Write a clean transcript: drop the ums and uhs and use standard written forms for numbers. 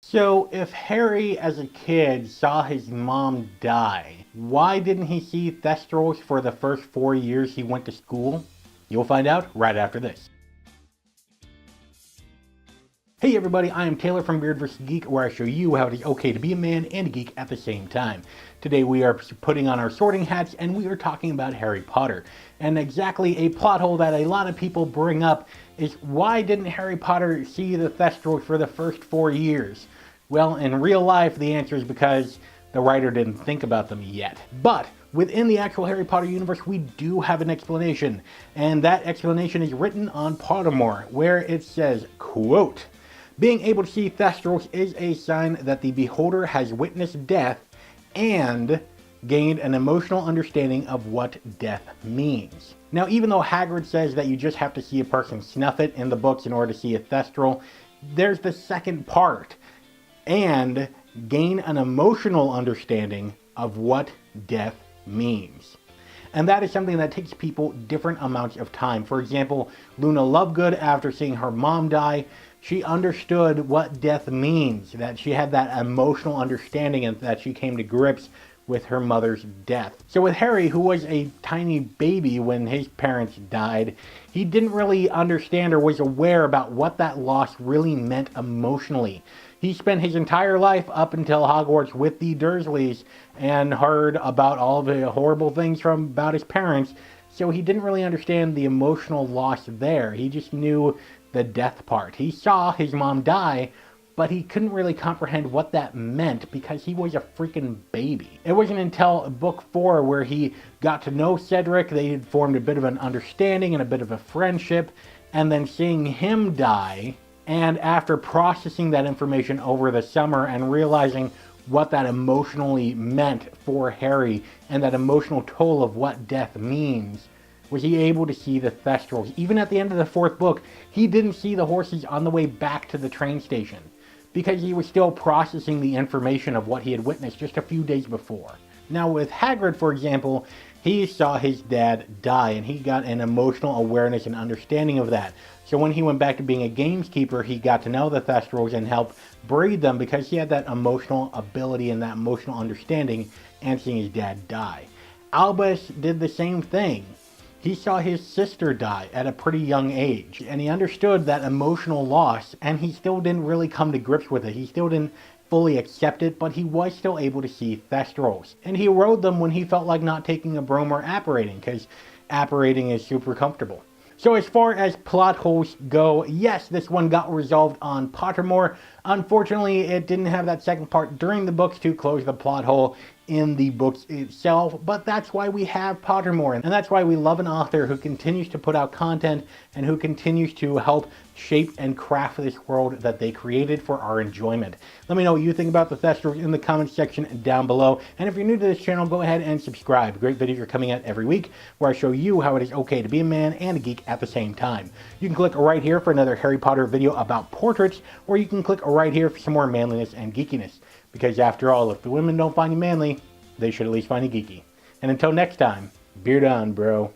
So if Harry as a kid saw his mom die, why didn't he see Thestrals for the first 4 years he went to school? You'll find out right after this. Hey everybody, I am Taylor from Beard vs. Geek, where I show you how it is okay to be a man and a geek at the same time. Today we are putting on our sorting hats and we are talking about Harry Potter. And exactly a plot hole that a lot of people bring up is, why didn't Harry Potter see the Thestrals for the first 4 years? Well, in real life the answer is because the writer didn't think about them yet. But within the actual Harry Potter universe, we do have an explanation. And that explanation is written on Pottermore, where it says, quote, "Being able to see Thestrals is a sign that the beholder has witnessed death and gained an emotional understanding of what death means." Now, even though Hagrid says that you just have to see a person snuff it in the books in order to see a Thestral, there's the second part, and gain an emotional understanding of what death means. And that is something that takes people different amounts of time. For example, Luna Lovegood, after seeing her mom die, she understood what death means, that she had that emotional understanding and that she came to grips with her mother's death. So with Harry, who was a tiny baby when his parents died, he didn't really understand or was aware about what that loss really meant emotionally. He spent his entire life up until Hogwarts with the Dursleys and heard about all the horrible things about his parents, so he didn't really understand the emotional loss there. He just knew the death part. He saw his mom die, but he couldn't really comprehend what that meant because he was a freaking baby. It wasn't until book 4 where he got to know Cedric, they had formed a bit of an understanding and a bit of a friendship, and then seeing him die, and after processing that information over the summer and realizing what that emotionally meant for Harry and that emotional toll of what death means, was he able to see the Thestrals. Even at the end of the 4th book, he didn't see the horses on the way back to the train station because he was still processing the information of what he had witnessed just a few days before. Now with Hagrid, for example, he saw his dad die and he got an emotional awareness and understanding of that. So when he went back to being a gameskeeper, he got to know the Thestrals and help breed them because he had that emotional ability and that emotional understanding and seeing his dad die. Albus did the same thing. He saw his sister die at a pretty young age, and he understood that emotional loss, and he still didn't really come to grips with it. He still didn't fully accept it, but he was still able to see Thestrals. And he rode them when he felt like not taking a broom or apparating, because apparating is super comfortable. So as far as plot holes go, yes, this one got resolved on Pottermore. Unfortunately, it didn't have that second part during the books to close the plot hole in the books itself, but that's why we have Pottermore, and that's why we love an author who continues to put out content and who continues to help shape and craft this world that they created for our enjoyment. Let me know what you think about the Thestrals in the comments section down below, and if you're new to this channel, go ahead and subscribe. Great videos are coming out every week where I show you how it is okay to be a man and a geek at the same time. You can click right here for another Harry Potter video about portraits, or you can click right here for some more manliness and geekiness. Because after all, if the women don't find you manly, they should at least find you geeky. And until next time, beard on, bro.